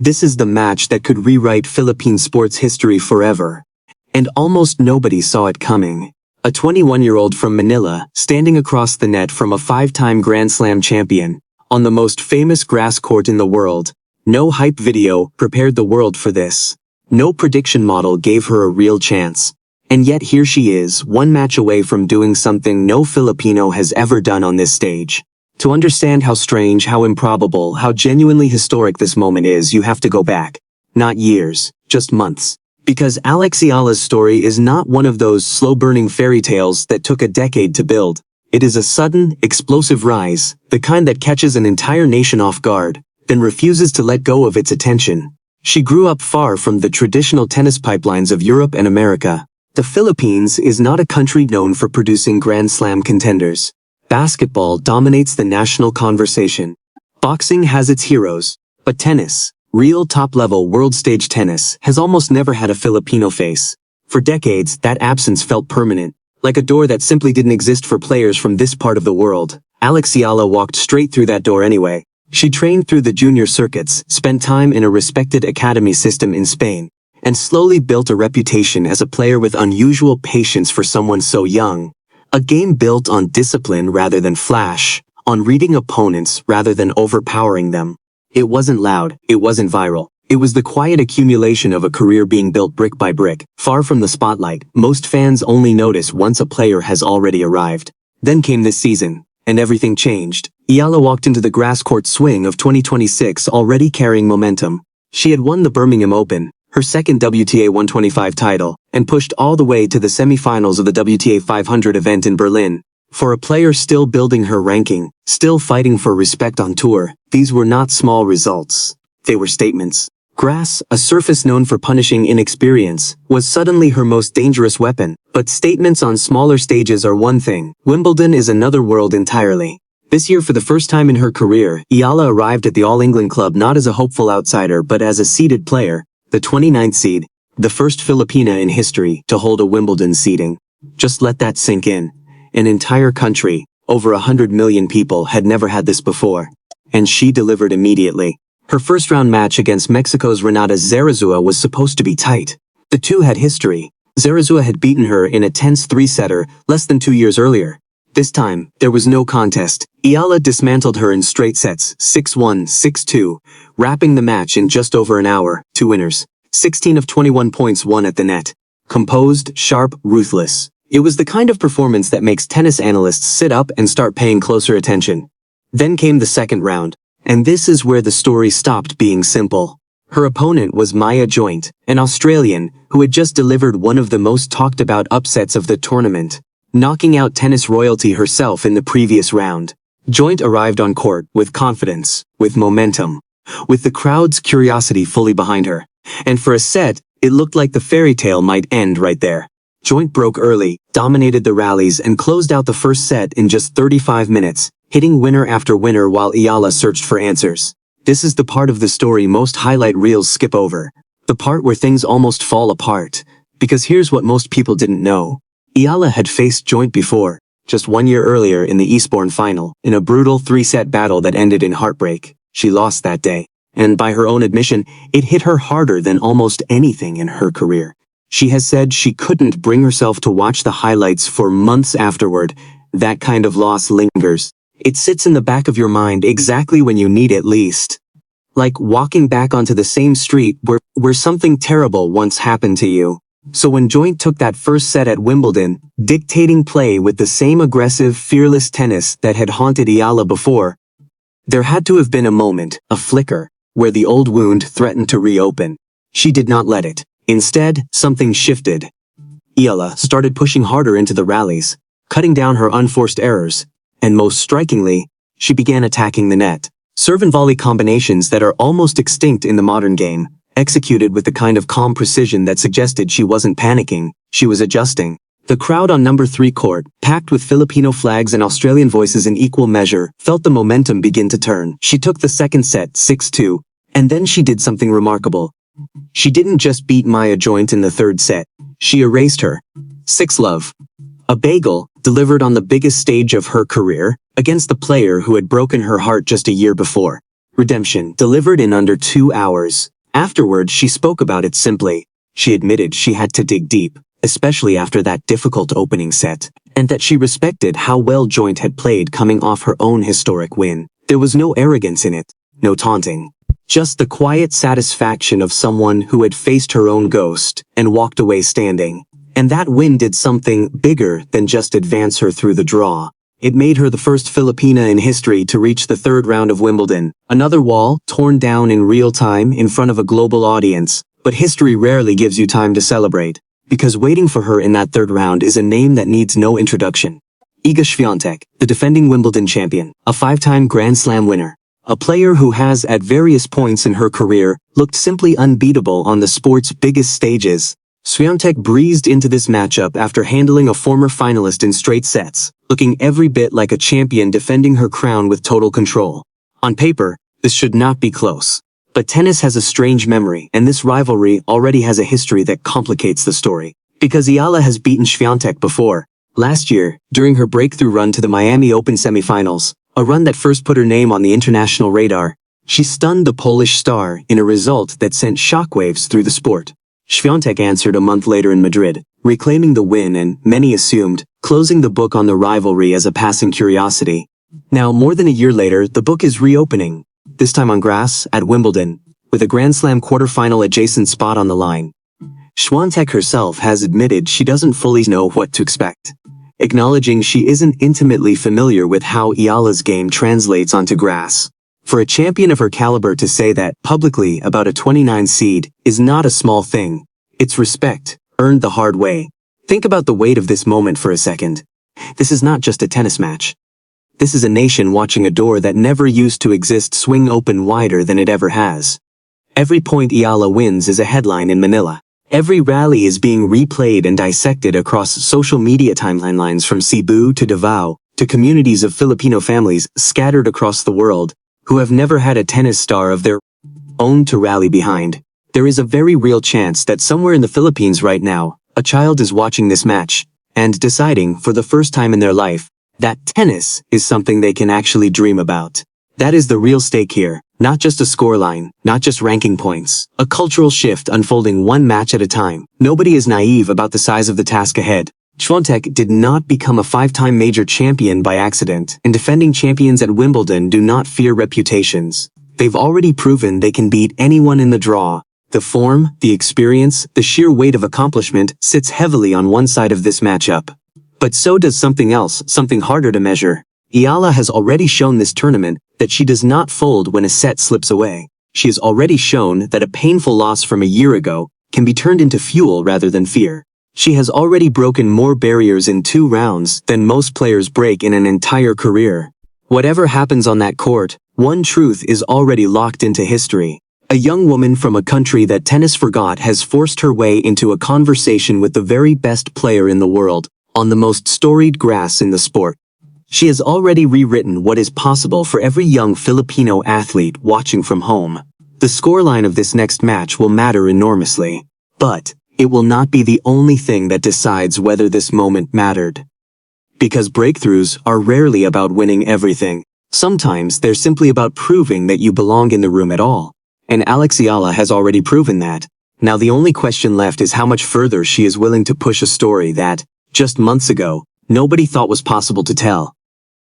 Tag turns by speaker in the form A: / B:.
A: This is the match that could rewrite Philippine sports history forever. And almost nobody saw it coming. A 21-year-old from Manila, standing across the net from a 5-time Grand Slam champion, on the most famous grass court in the world. No hype video prepared the world for this. No prediction model gave her a real chance. And yet here she is, one match away from doing something no Filipino has ever done on this stage. To understand how strange, how improbable, how genuinely historic this moment is, you have to go back. Not years, just months. Because Eala's story is not one of those slow-burning fairy tales that took a decade to build. It is a sudden, explosive rise, the kind that catches an entire nation off guard, then refuses to let go of its attention. She grew up far from the traditional tennis pipelines of Europe and America. The Philippines is not a country known for producing Grand Slam contenders. Basketball dominates the national conversation. Boxing has its heroes. But tennis, real top-level world-stage tennis, has almost never had a Filipino face. For decades, that absence felt permanent, like a door that simply didn't exist for players from this part of the world. Eala walked straight through that door anyway. She trained through the junior circuits, spent time in a respected academy system in Spain, and slowly built a reputation as a player with unusual patience for someone so young. A game built on discipline rather than flash, on reading opponents rather than overpowering them. It wasn't loud, it wasn't viral. It was the quiet accumulation of a career being built brick by brick, far from the spotlight. Most fans only notice once a player has already arrived. Then came this season, and everything changed. Eala walked into the grass court swing of 2026 already carrying momentum. She had won the Birmingham Open, her second WTA 125 title, and pushed all the way to the semifinals of the WTA 500 event in Berlin. For a player still building her ranking, still fighting for respect on tour, these were not small results. They were statements. Grass, a surface known for punishing inexperience, was suddenly her most dangerous weapon. But statements on smaller stages are one thing. Wimbledon is another world entirely. This year, for the first time in her career, Eala arrived at the All England club not as a hopeful outsider but as a seeded player, the 29th seed, the first Filipina in history to hold a Wimbledon seeding. Just let that sink in. An entire country, over 100 million people, had never had this before. And she delivered immediately. Her first-round match against Mexico's Renata Zarazua was supposed to be tight. The two had history. Zarazua had beaten her in a tense three-setter less than 2 years earlier. This time, there was no contest. Eala dismantled her in straight sets, 6-1, 6-2, wrapping the match in just over an hour. 2 winners. 16 of 21 points won at the net. Composed, sharp, ruthless. It was the kind of performance that makes tennis analysts sit up and start paying closer attention. Then came the second round. And this is where the story stopped being simple. Her opponent was Maya Joint, an Australian, who had just delivered one of the most talked about upsets of the tournament, knocking out tennis royalty herself in the previous round. Joint arrived on court with confidence, with momentum, with the crowd's curiosity fully behind her. And for a set, it looked like the fairy tale might end right there. Joint broke early, dominated the rallies, and closed out the first set in just 35 minutes, hitting winner after winner while Eala searched for answers. This is the part of the story most highlight reels skip over. The part where things almost fall apart. Because here's what most people didn't know. Eala had faced Joint before, just 1 year earlier in the Eastbourne final, in a brutal 3-set battle that ended in heartbreak. She lost that day. And by her own admission, it hit her harder than almost anything in her career. She has said she couldn't bring herself to watch the highlights for months afterward. That kind of loss lingers. It sits in the back of your mind exactly when you need it least. Like walking back onto the same street where something terrible once happened to you. So when Joint took that first set at Wimbledon, dictating play with the same aggressive, fearless tennis that had haunted Eala before, there had to have been a moment, a flicker, where the old wound threatened to reopen. She did not let it. Instead, something shifted. Eala started pushing harder into the rallies, cutting down her unforced errors, and most strikingly, she began attacking the net. Serve and volley combinations that are almost extinct in the modern game, executed with the kind of calm precision that suggested she wasn't panicking, she was adjusting. The crowd on number 3 court, packed with Filipino flags and Australian voices in equal measure, felt the momentum begin to turn. She took the second set, 6-2, and then she did something remarkable. She didn't just beat Maya Joint in the third set, she erased her. 6-love. A bagel, delivered on the biggest stage of her career, against the player who had broken her heart just a year before. redemption, delivered in under 2 hours. Afterward, she spoke about it simply. She admitted she had to dig deep, especially after that difficult opening set, and that she respected how well Joint had played coming off her own historic win. There was no arrogance in it, no taunting. Just the quiet satisfaction of someone who had faced her own ghost and walked away standing. And that win did something bigger than just advance her through the draw. It made her the first Filipina in history to reach the third round of Wimbledon. Another wall, torn down in real time in front of a global audience. But history rarely gives you time to celebrate, because waiting for her in that third round is a name that needs no introduction. Iga Świątek, the defending Wimbledon champion, a 5-time Grand Slam winner. A player who has, at various points in her career, looked simply unbeatable on the sport's biggest stages. Świątek breezed into this matchup after handling a former finalist in straight sets, looking every bit like a champion defending her crown with total control. On paper, this should not be close. But tennis has a strange memory, and this rivalry already has a history that complicates the story. Because Eala has beaten Świątek before. Last year, during her breakthrough run to the Miami Open semifinals, a run that first put her name on the international radar, she stunned the Polish star in a result that sent shockwaves through the sport. Świątek answered a month later in Madrid, reclaiming the win and, many assumed, closing the book on the rivalry as a passing curiosity. Now, more than a year later, the book is reopening, this time on grass, at Wimbledon, with a Grand Slam quarterfinal adjacent spot on the line. Świątek herself has admitted she doesn't fully know what to expect, acknowledging she isn't intimately familiar with how Eala's game translates onto grass. For a champion of her caliber to say that publicly about a 29 seed is not a small thing. It's respect, earned the hard way. Think about the weight of this moment for a second. This is not just a tennis match. This is a nation watching a door that never used to exist swing open wider than it ever has. Every point Eala wins is a headline in Manila. Every rally is being replayed and dissected across social media timelines from Cebu to Davao, to communities of Filipino families scattered across the world, who have never had a tennis star of their own to rally behind. There is a very real chance that somewhere in the Philippines right now, a child is watching this match, and deciding, for the first time in their life, that tennis is something they can actually dream about. That is the real stake here, not just a scoreline, not just ranking points. A cultural shift unfolding one match at a time. Nobody is naive about the size of the task ahead. Świątek did not become a 5-time major champion by accident, and defending champions at Wimbledon do not fear reputations. They've already proven they can beat anyone in the draw. The form, the experience, the sheer weight of accomplishment sits heavily on one side of this matchup. But so does something else, something harder to measure. Eala has already shown this tournament that she does not fold when a set slips away. She has already shown that a painful loss from a year ago can be turned into fuel rather than fear. She has already broken more barriers in 2 rounds than most players break in an entire career. Whatever happens on that court, one truth is already locked into history. A young woman from a country that tennis forgot has forced her way into a conversation with the very best player in the world, on the most storied grass in the sport. She has already rewritten what is possible for every young Filipino athlete watching from home. The scoreline of this next match will matter enormously. But it will not be the only thing that decides whether this moment mattered. Because breakthroughs are rarely about winning everything. Sometimes they're simply about proving that you belong in the room at all. And Eala has already proven that. Now the only question left is how much further she is willing to push a story that, just months ago, nobody thought was possible to tell.